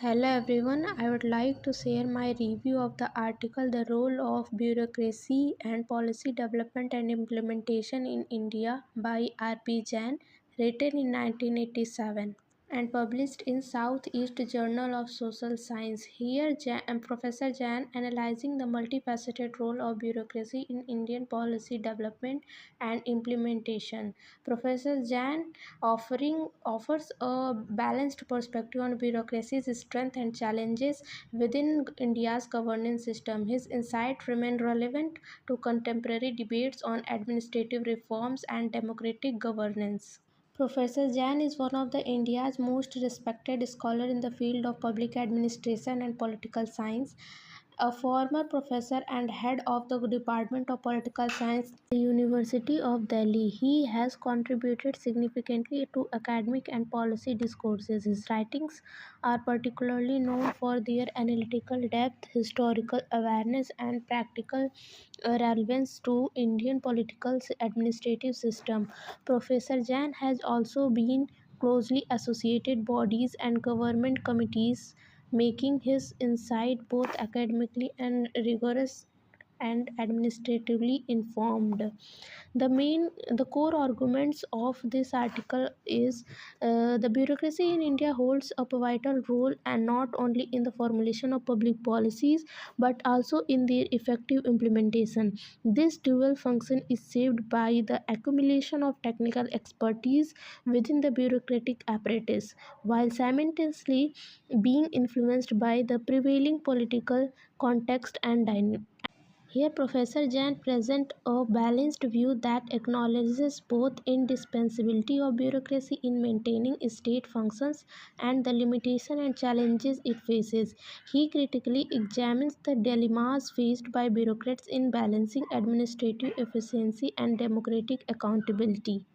Hello everyone, I would like to share my review of the article The Role of Bureaucracy and Policy Development and Implementation in India by R.P. Jain, written in 1987 and published in Southeast Journal of Social Science. Here, Professor Jain analyzing the multifaceted role of bureaucracy in Indian policy development and implementation. Professor Jain offers a balanced perspective on bureaucracy's strength and challenges within India's governance system. His insights remain relevant to contemporary debates on administrative reforms and democratic governance. Professor Jain is one of the India's most respected scholars in the field of public administration and political science. A former professor and head of the Department of Political Science at the University of Delhi, he has contributed significantly to academic and policy discourses. His writings are particularly known for their analytical depth, historical awareness, and practical relevance to Indian political administrative system. Professor Jain has also been closely associated bodies and government committees, making his insight both academically and rigorous and administratively informed. The core arguments of this article is the bureaucracy in India holds a vital role, and not only in the formulation of public policies but also in their effective implementation. This dual function is shaped by the accumulation of technical expertise within the bureaucratic apparatus, while simultaneously being influenced by the prevailing political context and dynamics. Here, Professor Jain presents a balanced view that acknowledges both indispensability of bureaucracy in maintaining state functions and the limitation and challenges it faces. He critically examines the dilemmas faced by bureaucrats in balancing administrative efficiency and democratic accountability.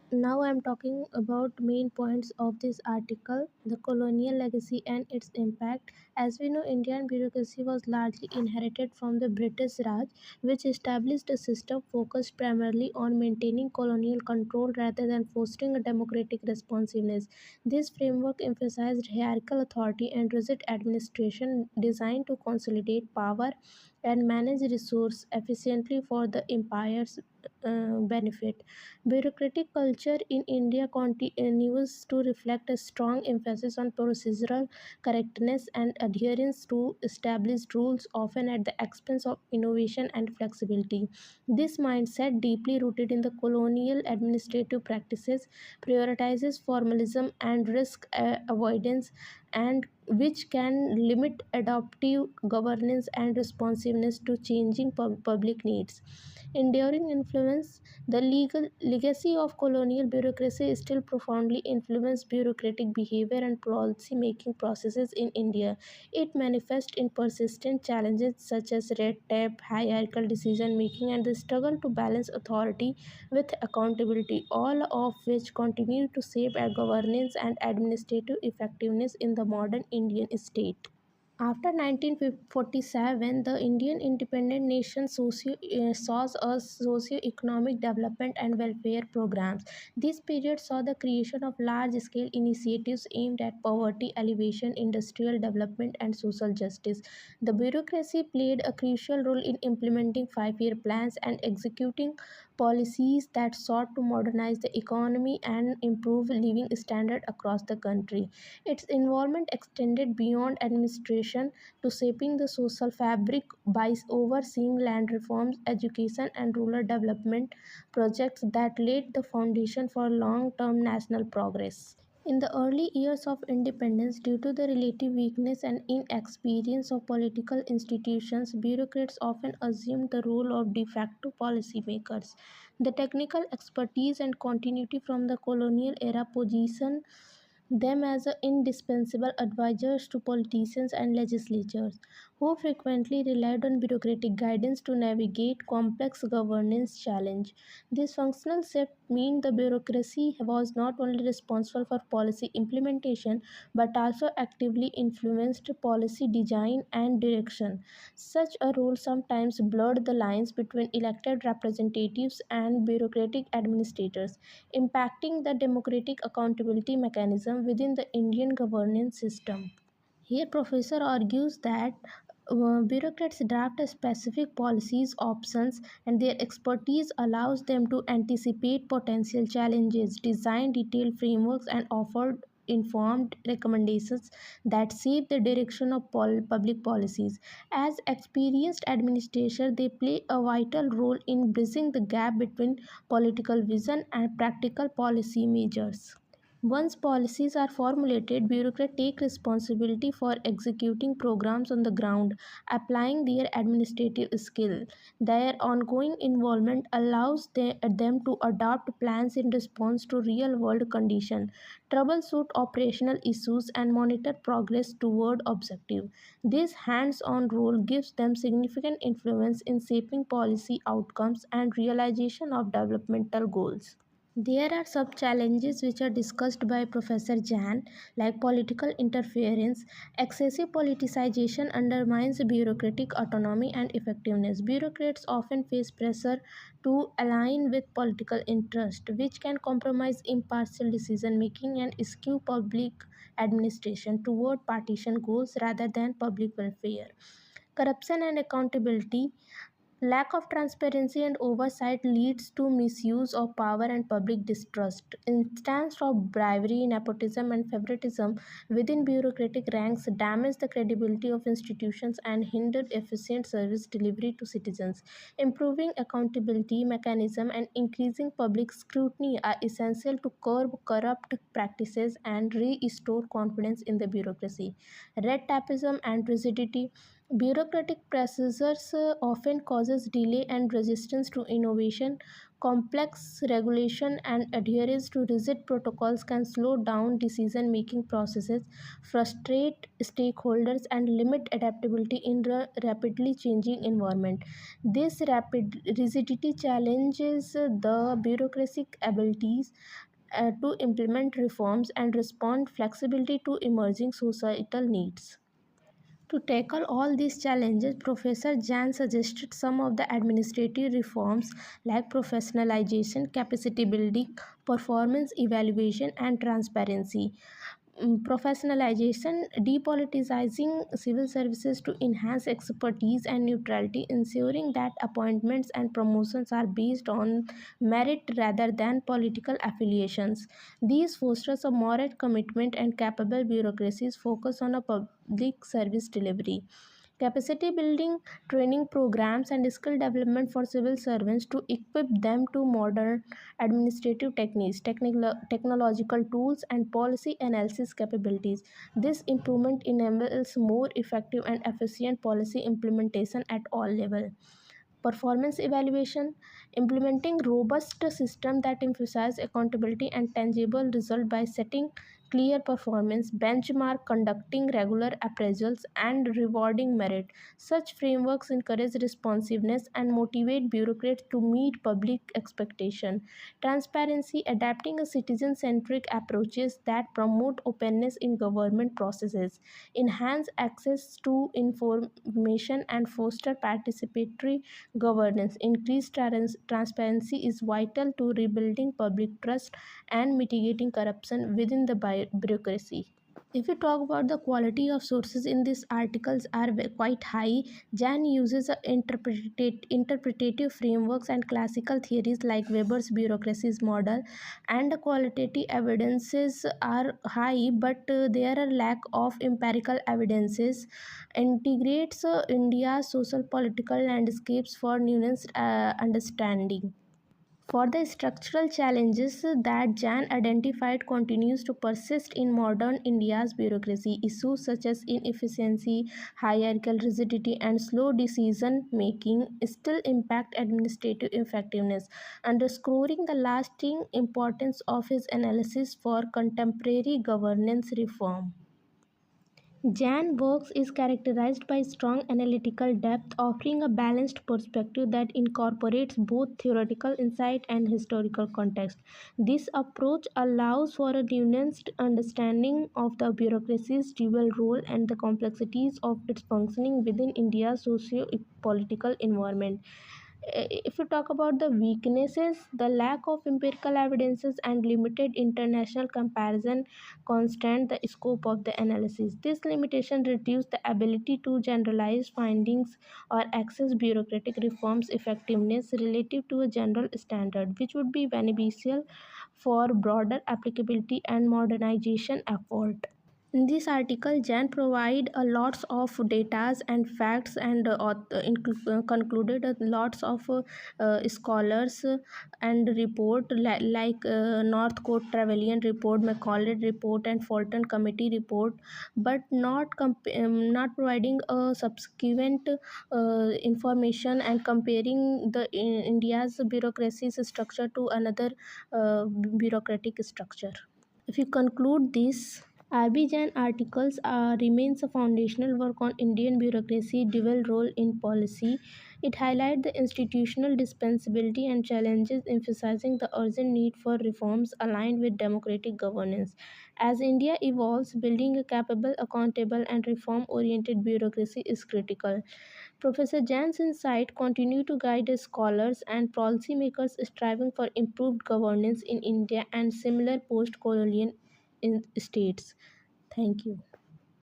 Now I am talking about main points of this article: the colonial legacy and its impact. As we know, Indian bureaucracy was largely inherited from the British Raj, which established a system focused primarily on maintaining colonial control rather than fostering a democratic responsiveness. This framework emphasized hierarchical authority and rigid administration designed to consolidate power and manage resources efficiently for the empire's benefit. Bureaucratic culture in India continues to reflect a strong emphasis on procedural correctness and adherence to established rules, often at the expense of innovation and flexibility. This mindset, deeply rooted in the colonial administrative practices, prioritizes formalism and risk avoidance, and which can limit adaptive governance and responsiveness to changing public needs. Enduring influence: the legal legacy of colonial bureaucracy still profoundly influences bureaucratic behavior and policy-making processes in India. It manifests in persistent challenges such as red tape, hierarchical decision-making, and the struggle to balance authority with accountability, all of which continue to shape our governance and administrative effectiveness in the modern Indian state. After 1947, the Indian independent nation saw a socio-economic development and welfare programs. This period saw the creation of large-scale initiatives aimed at poverty alleviation, industrial development, and social justice. The bureaucracy played a crucial role in implementing five-year plans and executing policies that sought to modernize the economy and improve living standards across the country. Its involvement extended beyond administration to shaping the social fabric by overseeing land reforms, education, and rural development projects that laid the foundation for long-term national progress. In the early years of independence, due to the relative weakness and inexperience of political institutions, bureaucrats often assumed the role of de facto policymakers. The technical expertise and continuity from the colonial era position them as indispensable advisors to politicians and legislatures, who frequently relied on bureaucratic guidance to navigate complex governance challenges. This functional shift meant the bureaucracy was not only responsible for policy implementation but also actively influenced policy design and direction. Such a role sometimes blurred the lines between elected representatives and bureaucratic administrators, impacting the democratic accountability mechanism within the Indian governance system. Here, professor argues that bureaucrats draft a specific policies options and their expertise allows them to anticipate potential challenges, design detailed frameworks, and offer informed recommendations that shape the direction of public policies. As experienced administrators, they play a vital role in bridging the gap between political vision and practical policy measures. Once policies are formulated, bureaucrats take responsibility for executing programs on the ground, applying their administrative skill. Their ongoing involvement allows them to adopt plans in response to real world conditions, troubleshoot operational issues, and monitor progress toward objective. This hands on role gives them significant influence in shaping policy outcomes and realization of developmental goals. There are sub challenges which are discussed by Professor Jain, like political interference. Excessive politicization undermines bureaucratic autonomy and effectiveness. Bureaucrats often face pressure to align with political interest, which can compromise impartial decision making and skew public administration toward partisan goals rather than public welfare. Corruption and accountability. Lack of transparency and oversight leads to misuse of power and public distrust. Instances of bribery, nepotism, and favoritism within bureaucratic ranks damage the credibility of institutions and hinder efficient service delivery to citizens. Improving accountability mechanism and increasing public scrutiny are essential to curb corrupt practices and restore confidence in the bureaucracy. Red tapeism and rigidity. Bureaucratic procedures often causes delay and resistance to innovation. Complex regulation and adherence to rigid protocols can slow down decision-making processes, frustrate stakeholders, and limit adaptability in a rapidly changing environment. This rapid rigidity challenges the bureaucratic abilities to implement reforms and respond flexibility to emerging societal needs. To tackle all these challenges, Professor Jan suggested some of the administrative reforms like professionalization, capacity building, performance evaluation, and transparency. Professionalization, depoliticizing civil services to enhance expertise and neutrality, ensuring that appointments and promotions are based on merit rather than political affiliations. These fosters a moral commitment and capable bureaucracies focus on a public service delivery. Capacity building, training programs, and skill development for civil servants to equip them to modern administrative techniques, technological tools, and policy analysis capabilities. This improvement enables more effective and efficient policy implementation at all levels. Performance evaluation, implementing robust system that emphasize accountability and tangible result by setting clear performance benchmark, conducting regular appraisals, and rewarding merit. Such frameworks encourage responsiveness and motivate bureaucrats to meet public expectation. Transparency, adapting a citizen-centric approaches that promote openness in government processes, enhance access to information, and foster participatory governance. Increased transparency is vital to rebuilding public trust and mitigating corruption within the bureaucracy. If you talk about the quality of sources in these articles are quite high. Jan uses interpretative frameworks and classical theories like Weber's bureaucracies model, and the qualitative evidences are high, but there are lack of empirical evidences. Integrates India's social political landscapes for nuanced understanding. For the structural challenges that Jan identified continues to persist in modern India's bureaucracy, issues such as inefficiency, hierarchical rigidity, and slow decision making still impact administrative effectiveness, underscoring the lasting importance of his analysis for contemporary governance reform. Jan works is characterized by strong analytical depth, offering a balanced perspective that incorporates both theoretical insight and historical context. This approach allows for a nuanced understanding of the bureaucracy's dual role and the complexities of its functioning within India's socio political environment. If you talk about the weaknesses, the lack of empirical evidences and limited international comparison constrain the scope of the analysis. This limitation reduces the ability to generalize findings or access bureaucratic reforms effectiveness relative to a general standard, which would be beneficial for broader applicability and modernization effort. In this article, Jan provide a lots of data and facts and concluded lots of scholars and report like North Coast Trevelyan report, Macaulay report, and Fulton Committee report, but not providing a subsequent information and comparing the India's bureaucracy structure to another bureaucratic structure. If you conclude this, R.B. Jain articles remains a foundational work on Indian bureaucracy dual role in policy. It highlights the institutional dispensability and challenges, emphasizing the urgent need for reforms aligned with democratic governance. As India evolves, building a capable, accountable, and reform-oriented bureaucracy is critical. Professor Jain's insight continue to guide scholars and policymakers striving for improved governance in India and similar post-colonial states. Thank you.